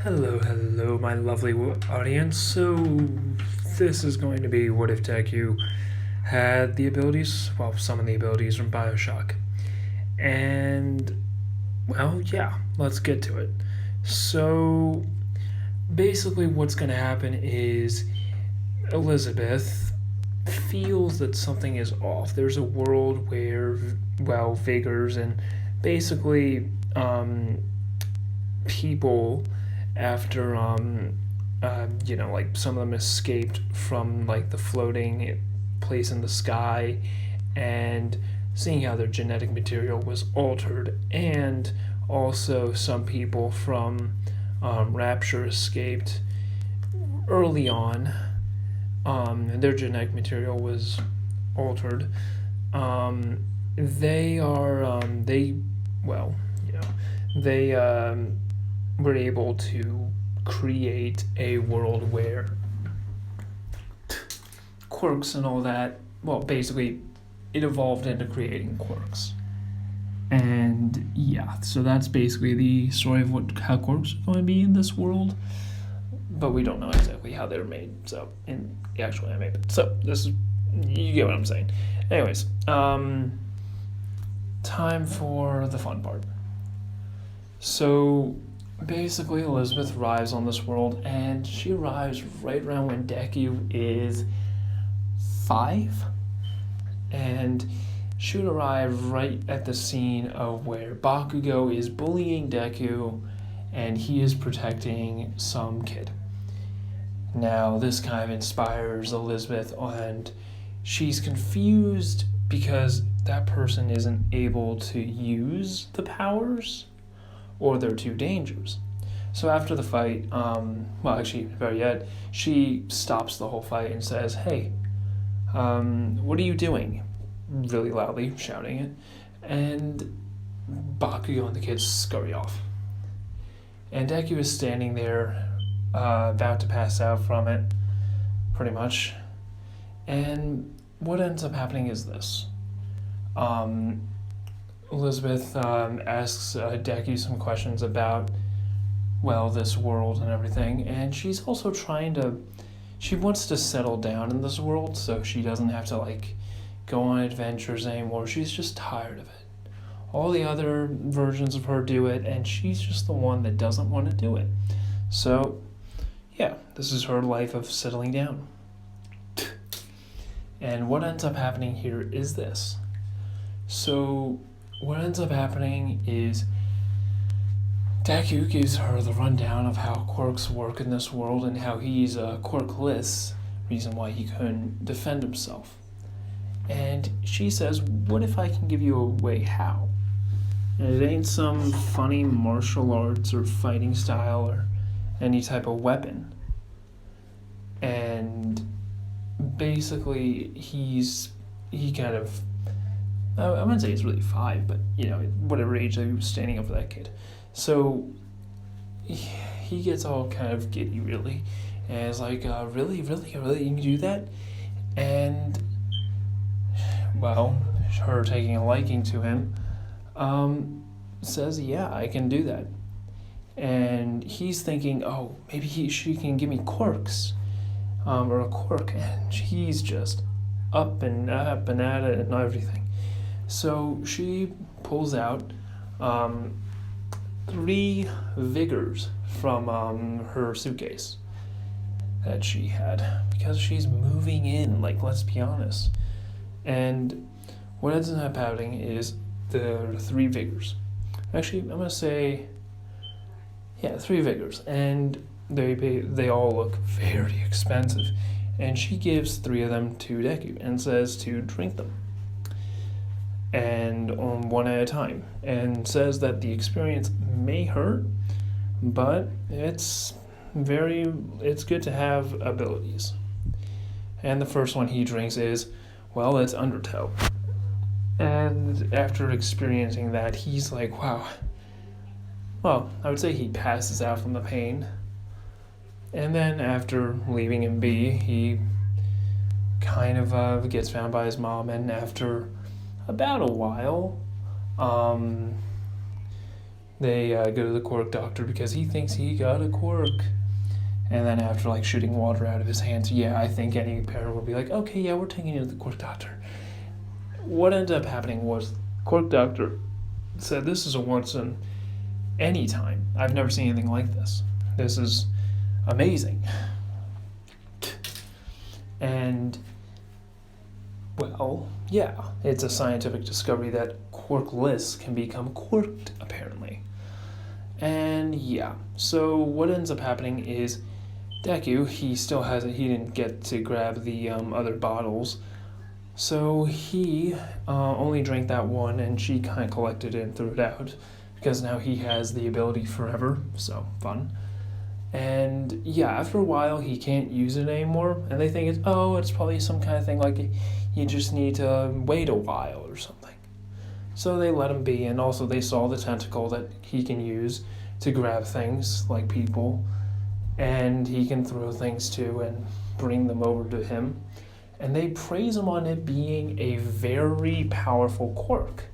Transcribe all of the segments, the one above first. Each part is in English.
Hello, my lovely audience. So, this is going to be what if Deku had the abilities, well, some of the abilities from Bioshock. And, well, yeah, let's get to it. So, basically, what's going to happen is Elizabeth feels that something is off. There's a world where, well, Vigors and basically people after like some of them escaped from like the floating place in the sky, and seeing how their genetic material was altered, and also some people from Rapture escaped early on. Their genetic material was altered. They are they well you know they were able to create a world where quirks and all that, well, basically, it evolved into creating quirks. And yeah, so that's basically the story of how quirks are going to be in this world. But we don't know exactly how they're made, so in the actual anime. So this is, you get what I'm saying. Anyways, time for the fun part. So basically, Elizabeth arrives on this world, and she arrives right around when Deku is 5, and she would arrive right at the scene of where Bakugo is bullying Deku, and he is protecting some kid. Now, this kind of inspires Elizabeth, and she's confused because that person isn't able to use the powers, or they're too dangerous. So after the fight, better yet, she stops the whole fight and says, "Hey, what are you doing?" Really loudly, shouting it. And Bakugo and the kids scurry off. And Deku is standing there, about to pass out from it, pretty much. And what ends up happening is this. Elizabeth asks Deku some questions about, well, this world and everything, and she's also she wants to settle down in this world so she doesn't have to, go on adventures anymore. She's just tired of it. All the other versions of her do it, and she's just the one that doesn't want to do it. So, yeah, this is her life of settling down. And what ends up happening here is this. So, what ends up happening is Deku gives her the rundown of how quirks work in this world and how he's quirkless, reason why he couldn't defend himself. And she says, "What if I can give you a way how?" And it ain't some funny martial arts or fighting style or any type of weapon. And basically, he kind of, I wouldn't say he's really 5, but, whatever age he was standing up for that kid. So, he gets all kind of giddy, really, and is like, really, you can do that? And, well, her taking a liking to him, says, yeah, I can do that. And he's thinking, oh, maybe she can give me quirks, or a quirk, and he's just up and at it and everything. So she pulls out 3 Vigors from her suitcase that she had, because she's moving in, let's be honest. And what ends up happening is the 3 Vigors. Actually, I'm going to say, 3 Vigors. And they all look very expensive. And she gives 3 of them to Deku and says to drink them. And on one at a time. And says that the experience may hurt, but it's good to have abilities. And the first one he drinks is, well, it's Undertow. And after experiencing that, he's like, wow. Well, I would say he passes out from the pain. And then after leaving him be, he kind of gets found by his mom, and after about a while, they go to the quirk doctor because he thinks he got a quirk. And then after like shooting water out of his hands, yeah, I think any parent would be like, okay, yeah, we're taking you to the quirk doctor. What ended up happening was quirk doctor said, this is a once in any time. I've never seen anything like this. This is amazing. And, well, yeah, it's a scientific discovery that quirkless can become quirked, apparently. And yeah, so what ends up happening is Deku, he didn't get to grab the other bottles, so he only drank that one, and she kind of collected it and threw it out, because now he has the ability forever, so fun. And yeah, after a while he can't use it anymore, and they think it's probably some kind of thing like you just need to wait a while or something. So they let him be, and also they saw the tentacle that he can use to grab things like people, and he can throw things too and bring them over to him. And they praise him on it being a very powerful quirk.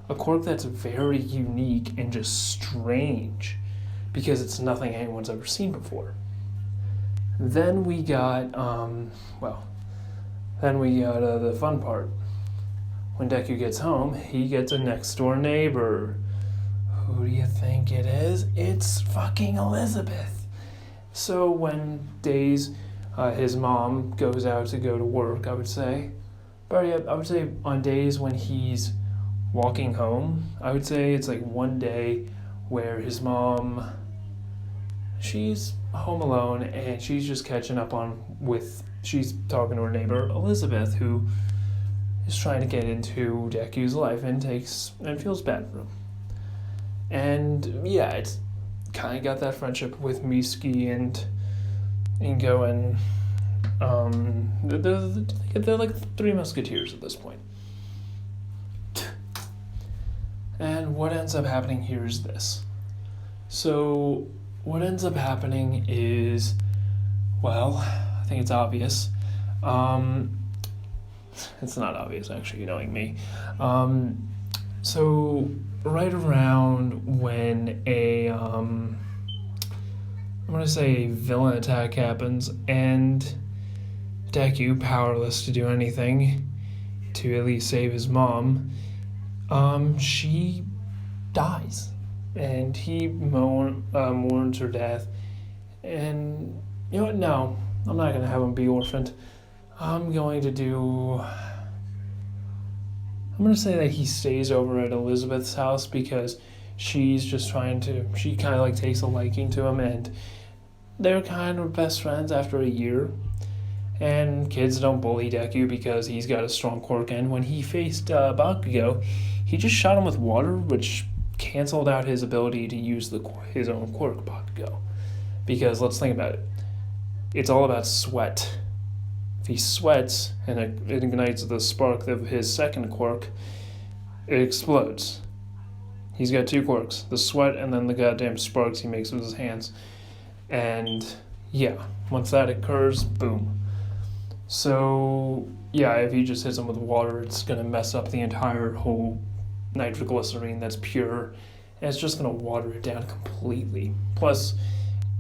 A quirk that's very unique and just strange, because it's nothing anyone's ever seen before. Then we got, the fun part. When Deku gets home, he gets a next door neighbor. Who do you think it is? It's fucking Elizabeth. So when his mom goes out to go to work, I would say on days when he's walking home, I would say it's like one day where his mom, she's home alone and she's just catching up she's talking to her neighbor Elizabeth, who is trying to get into Deku's life and feels bad for him. And yeah, it's kind of got that friendship with Mitsuki and Ingo, and they're like the Three Musketeers at this point. And what ends up happening here is this. So what ends up happening is, well, I think it's obvious. It's not obvious, actually, knowing me. So right around when I'm going to say villain attack happens, and Deku, powerless to do anything to at least save his mom, she dies, and he mourns her death. And you know what? No, I'm not going to have him be orphaned. I'm going to say that he stays over at Elizabeth's house, because she's just she kind of like takes a liking to him, and they're kind of best friends after a year. And kids don't bully Deku because he's got a strong quirk, and when he faced Bakugo, he just shot him with water, which canceled out his ability to use his own quirk, Bakugo. Because let's think about it. It's all about sweat. If he sweats and it ignites the spark of his second quirk, it explodes. He's got two quirks, the sweat and then the goddamn sparks he makes with his hands. And yeah, once that occurs, boom. So yeah, if he just hits him with water, it's going to mess up the entire whole nitroglycerine that's pure, and it's just going to water it down completely. Plus,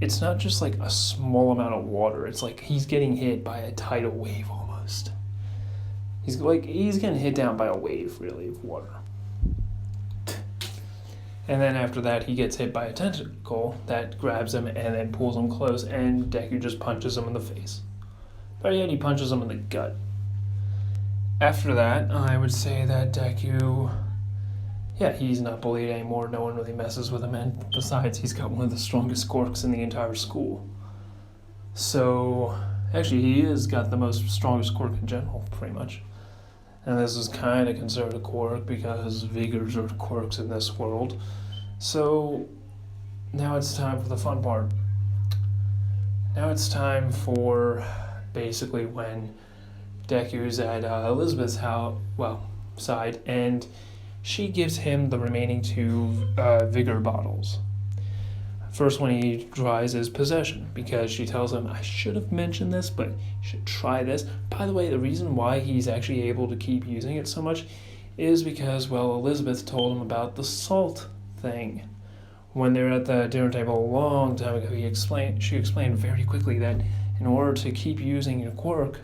it's not just like a small amount of water. It's like he's getting hit by a tidal wave almost. He's getting hit down by a wave, really, of water. And then after that, he gets hit by a tentacle that grabs him and then pulls him close, and Deku just punches him in the face. But yet he punches him in the gut. After that, I would say that Deku, yeah, he's not bullied anymore. No one really messes with him, and besides, he's got one of the strongest quirks in the entire school. So, actually, he has got the strongest quirk in general, pretty much. And this is kind of considered a quirk because Vigors are quirks in this world. So, now it's time for the fun part. Now it's time for basically when Deku's at Elizabeth's side, and she gives him the remaining 2 Vigor bottles. First one he tries is possession, because she tells him, I should have mentioned this, but you should try this. By the way, the reason why he's actually able to keep using it so much is because, Elizabeth told him about the salt thing, when they were at the dinner table a long time ago, she explained very quickly that in order to keep using your quirk,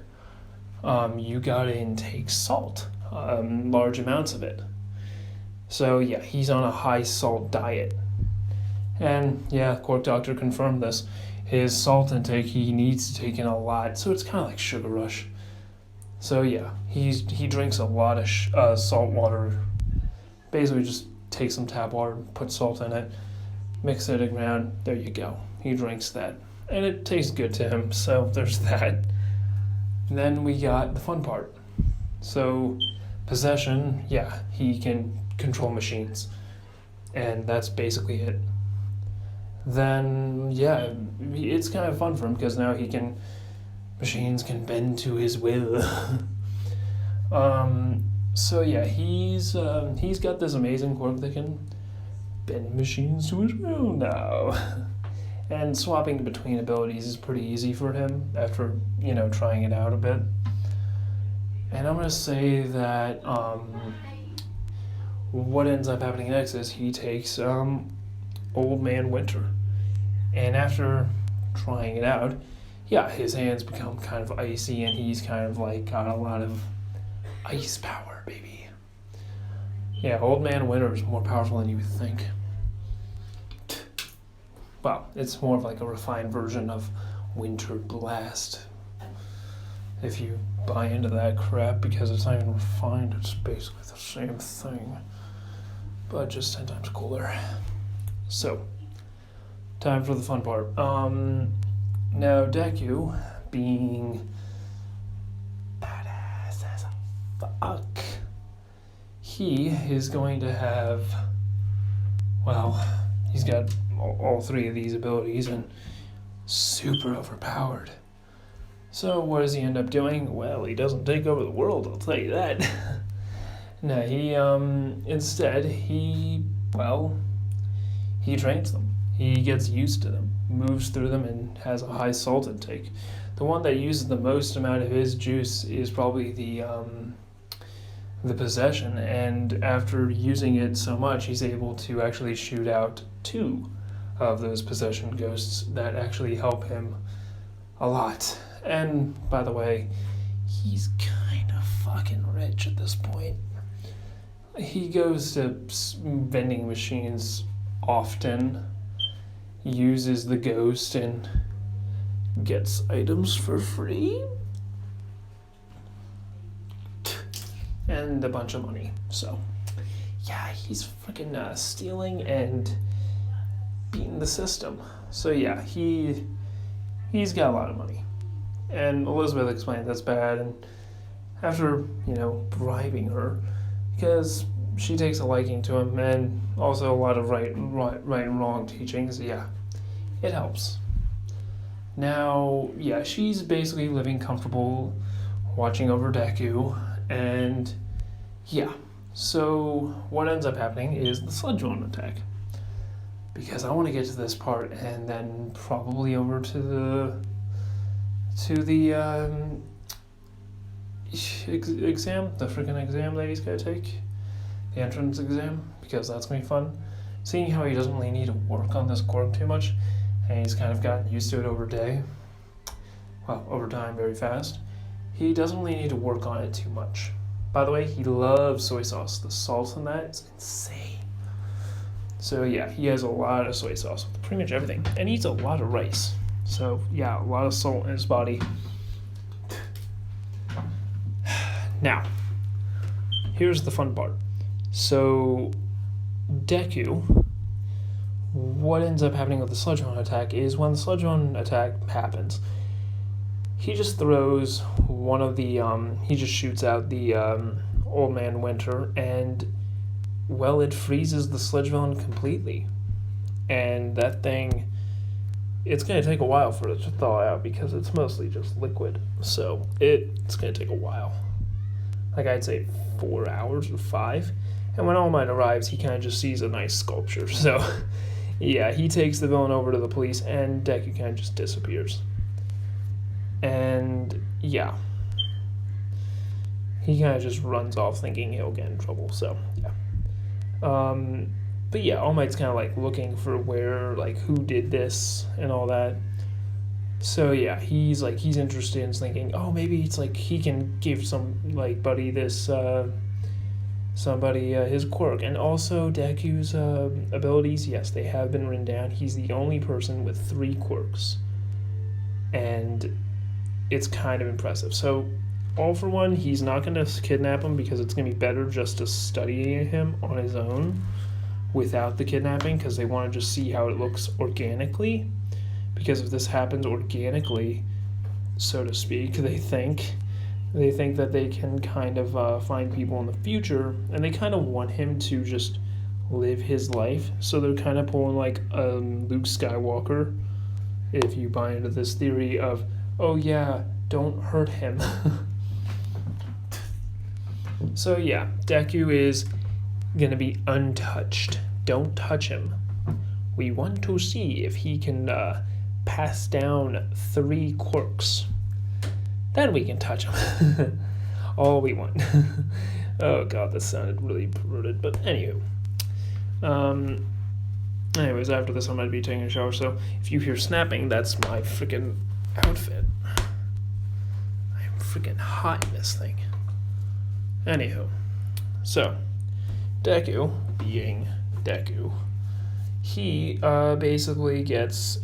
you gotta intake salt, large amounts of it. So yeah, he's on a high salt diet. And yeah, Quirk Doctor confirmed this. His salt intake, he needs to take in a lot, so it's kind of like Sugar Rush. So yeah, he drinks a lot of salt water. Basically just take some tap water, put salt in it, mix it around, there you go. He drinks that. And it tastes good to him, so there's that. Then we got the fun part. So, possession, yeah, he can control machines. And that's basically it. Then, yeah, it's kind of fun for him because now machines can bend to his will. So yeah, he's got this amazing quirk that can bend machines to his will now. And swapping between abilities is pretty easy for him after, trying it out a bit. And I'm going to say that what ends up happening next is he takes Old Man Winter. And after trying it out, yeah, his hands become kind of icy and he's kind of like got a lot of ice power, baby. Yeah, Old Man Winter is more powerful than you would think. Well, it's more of like a refined version of Winter Blast. If you buy into that crap, because it's not even refined, it's basically the same thing, but just 10 times cooler. So, time for the fun part. Now Deku, being badass as fuck, he is going to have, he's got all three of these abilities and super overpowered. So what does he end up doing? Well, he doesn't take over the world, I'll tell you that. No, he instead he trains them. He gets used to them, moves through them, and has a high salt intake. The one that uses the most amount of his juice is probably the possession, and after using it so much, he's able to actually shoot out 2 of those possession ghosts that actually help him a lot. And by the way, he's kind of fucking rich at this point. He goes to vending machines often, uses the ghost, and gets items for free. And a bunch of money. So, yeah, he's freaking stealing and beating the system. So yeah, he's got a lot of money. And Elizabeth explained that's bad, and after, bribing her, because she takes a liking to him, and also a lot of right and wrong teachings, yeah, it helps. Now, yeah, she's basically living comfortable, watching over Deku, and yeah, so what ends up happening is the sludge one attack. Because I want to get to this part and then probably over to the exam, the freaking exam that he's got to take, the entrance exam, because that's going to be fun. Seeing how he doesn't really need to work on this quirk too much, and he's kind of gotten used to it over time very fast, he doesn't really need to work on it too much. By the way, he loves soy sauce. The salt in that is insane. So yeah, he has a lot of soy sauce with pretty much everything, and eats a lot of rice. So yeah, a lot of salt in his body. Now, here's the fun part. So Deku, what ends up happening with the Sludgeon attack is when the Sludgeon attack happens, he just throws one of the, he just shoots out the Old Man Winter, and it freezes the Sludgeon completely. And that thing, it's going to take a while for it to thaw out because it's mostly just liquid. So it's going to take a while. Like I'd say 4 hours or 5. And when All Might arrives, he kind of just sees a nice sculpture. So yeah, he takes the villain over to the police, and Deku kind of just disappears. And yeah, he kind of just runs off thinking he'll get in trouble. So yeah. But yeah, All Might's kind of like looking for where, like, who did this and all that. So yeah, he's interested in thinking, oh, maybe it's like he can give some like buddy this somebody his quirk. And also Deku's abilities, yes, they have been written down. He's the only person with 3 quirks, and it's kind of impressive. So all for one, he's not going to kidnap him because it's going to be better just to study him on his own without the kidnapping, because they want to just see how it looks organically. Because if this happens organically, so to speak, they think that they can kind of find people in the future, and they kind of want him to just live his life. So they're kind of pulling like Luke Skywalker, if you buy into this theory of, oh yeah, don't hurt him. So yeah, Deku is going to be untouched. Don't touch him. We want to see if he can pass down 3 quirks. Then we can touch him. All we want. Oh god, that sounded really perverted. But anywho. Anyways, after this I'm going to be taking a shower, so if you hear snapping, that's my freaking outfit. I'm freaking hot in this thing. Anywho. So, Deku, being Deku, he basically gets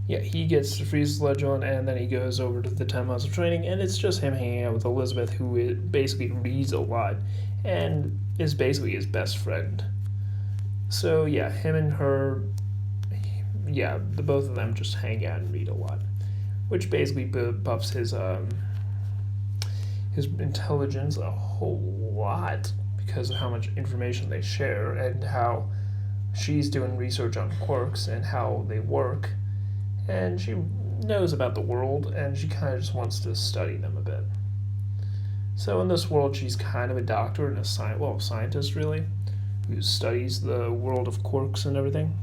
he gets to freeze the ledge on, and then he goes over to the 10 months of training, and it's just him hanging out with Elizabeth, who basically reads a lot and is basically his best friend. So yeah, him and her, yeah, the both of them just hang out and read a lot, which basically buffs his intelligence a whole lot, because of how much information they share and how she's doing research on quirks and how they work, and she knows about the world, and she kind of just wants to study them a bit. So in this world, she's kind of a doctor and a scientist really, who studies the world of quirks and everything.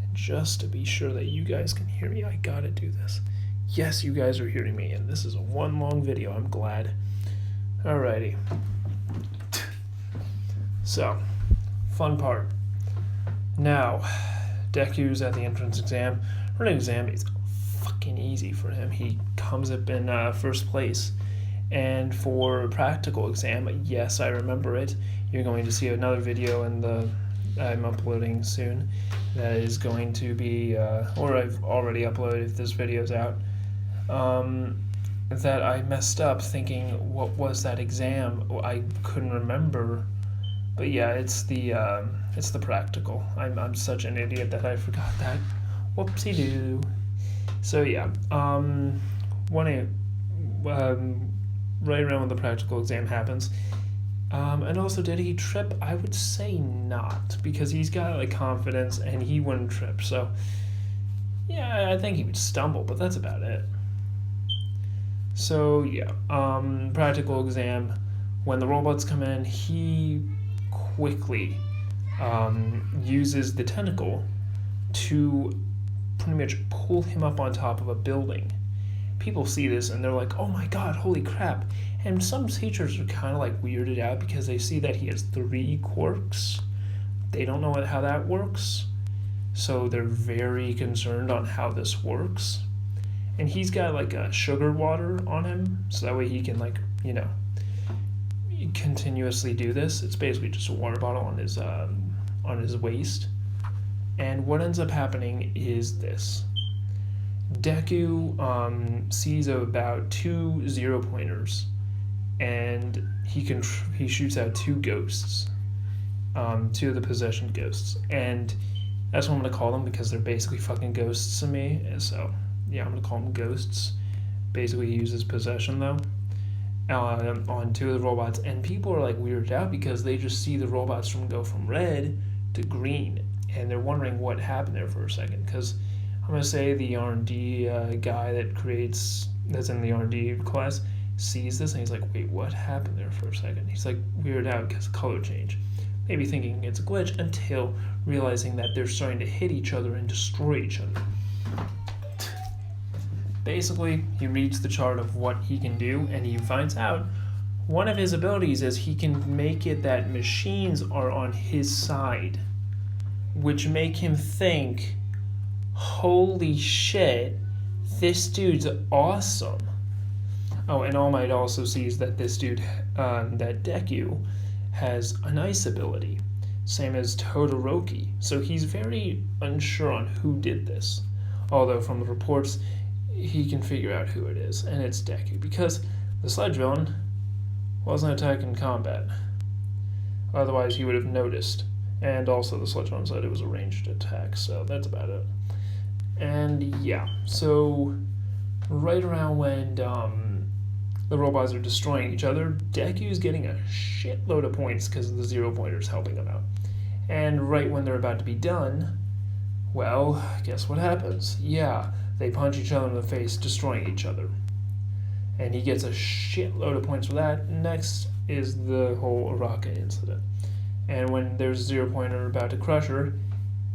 And just to be sure that you guys can hear me, I gotta do this. Yes, you guys are hearing me, and this is a one long video, I'm glad. Alrighty. So, fun part. Now, Deku's at the entrance exam. Written exam is fucking easy for him. He comes up in first place. And for practical exam, yes, I remember it. You're going to see another video I'm uploading soon. That is going to be, or I've already uploaded if this video's out. That I messed up thinking, what was that exam? I couldn't remember. But yeah, it's the practical. I'm such an idiot that I forgot that. Whoopsie doo. So yeah, right around when the practical exam happens. And also, did he trip? I would say not, because he's got like confidence and he wouldn't trip. So yeah, I think he would stumble, but that's about it. So yeah, practical exam. When the robots come in, he quickly uses the tentacle to pretty much pull him up on top of a building. People see this and they're like, oh my god, holy crap. And some teachers are kind of like weirded out because they see that he has 3 quirks. They don't know how that works. So they're very concerned on how this works. And he's got like a sugar water on him, so that way he can continuously do this. It's basically just a water bottle on his waist. And what ends up happening is this. Deku sees about 2 0-pointers, and he shoots out 2 ghosts, 2 of the possession ghosts, and that's what I'm gonna call them because they're basically fucking ghosts to me. And so yeah, I'm gonna call them ghosts. Basically, he uses possession though on 2 of the robots, and people are like weirded out because they just see the robots go from red to green, and they're wondering what happened there for a second. Because I'm gonna say the R&D guy that's in the R&D class sees this and he's like, wait, what happened there for a second? He's like weirded out because of color change, maybe thinking it's a glitch, until realizing that they're starting to hit each other and destroy each other. Basically, he reads the chart of what he can do, and he finds out one of his abilities is he can make it that machines are on his side, which make him think, holy shit, this dude's awesome. Oh, and All Might also sees that this dude, that Deku, has an ice ability, same as Todoroki. So he's very unsure on who did this. Although from the reports, he can figure out who it is, and it's Deku, because the Sledge Villain wasn't attacking in combat. Otherwise, he would have noticed. And also, the Sledge Villain said it was a ranged attack, so that's about it. And yeah, so right around when the robots are destroying each other, Deku's getting a shitload of points because the Zero Pointer's helping him out. And right when they're about to be done, well, guess what happens? Yeah, they punch each other in the face, destroying each other. And he gets a shitload of points for that. Next is the whole Araka incident. And when there's Zero Pointer about to crush her,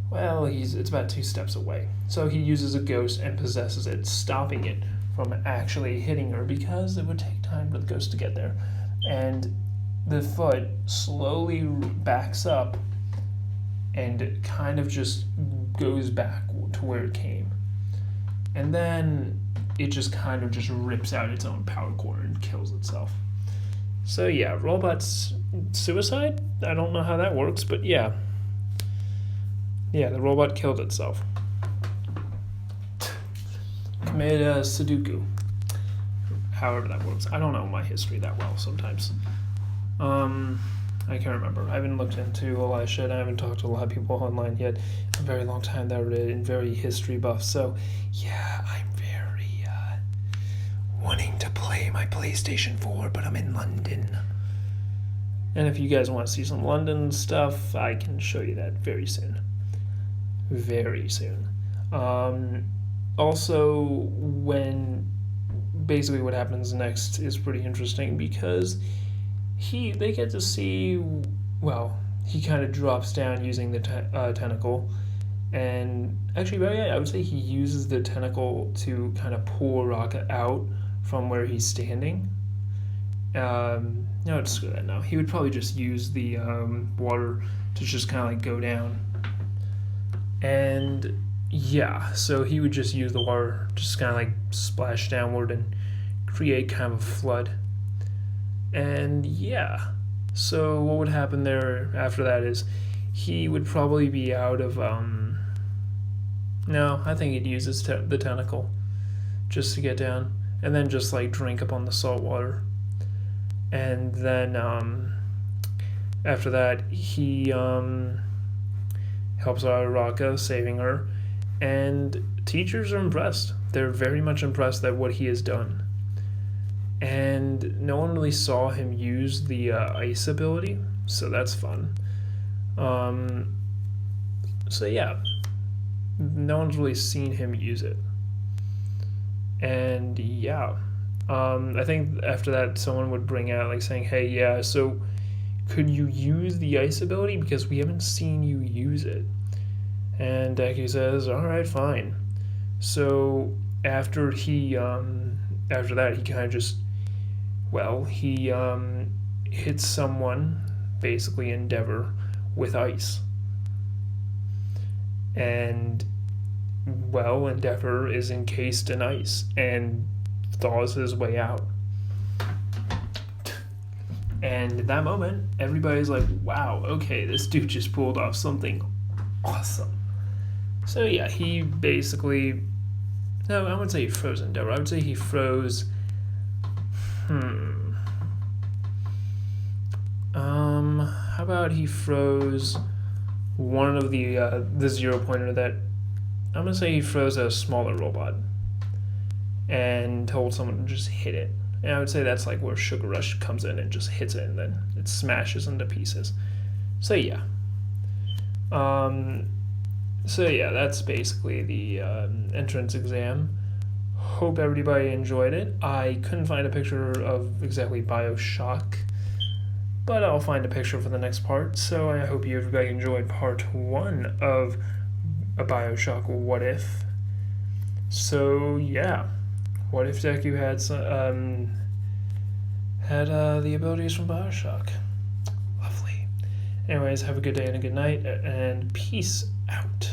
well, it's about 2 steps away. So he uses a ghost and possesses it, stopping it from actually hitting her because it would take time for the ghost to get there. And the foot slowly backs up and it kind of just goes back to where it came. And then it just kind of just rips out its own power core and kills itself. So yeah, robot's suicide? I don't know how that works, but yeah. Yeah, the robot killed itself. Committed a Sudoku. However that works. I don't know my history that well sometimes. I can't remember. I haven't looked into a lot of shit. I haven't talked to a lot of people online yet. A very long time that are very history buff. So yeah, I'm very wanting to play my PlayStation 4, but I'm in London. And if you guys want to see some London stuff, I can show you that very soon. Very soon. Also, when basically what happens next is pretty interesting because they get to see, well, he kind of drops down using the tentacle, and actually, I would say he uses the tentacle to kind of pull Raka out from where he's standing. No, screw that now. He would probably just use the water to just kind of like go down. And yeah, so he would just use the water, just kind of like splash downward and create kind of a flood. And yeah, so what would happen there after that is he would probably be out of, no, I think he'd use the tentacle just to get down, and then just like drink up on the salt water. And then after that, he helps out Araka, saving her, and teachers are impressed. They're very much impressed at what he has done. And no one really saw him use the ice ability, so that's fun. So yeah, no one's really seen him use it. And yeah, I think after that someone would bring out like saying, hey, yeah, so could you use the ice ability, because we haven't seen you use it. And Deku says, all right, fine. So after that, he kind of just, well, he hits someone, basically Endeavor, with ice. And, well, Endeavor is encased in ice and thaws his way out. And at that moment, everybody's like, wow, okay, this dude just pulled off something awesome. So yeah, he basically, no, I wouldn't say he froze Endeavor. I would say he froze, how about he froze one of the Zero Pointer that, I'm going to say he froze a smaller robot and told someone to just hit it. And I would say that's like where Sugar Rush comes in and just hits it, and then it smashes into pieces. So yeah. So yeah, that's basically the entrance exam. Hope everybody enjoyed it. I couldn't find a picture of exactly Bioshock, but I'll find a picture for the next part. So I hope everybody enjoyed part 1 of a Bioshock What If. So yeah, what if Deku had the abilities from Bioshock. Lovely. Anyways, have a good day and a good night, and peace out.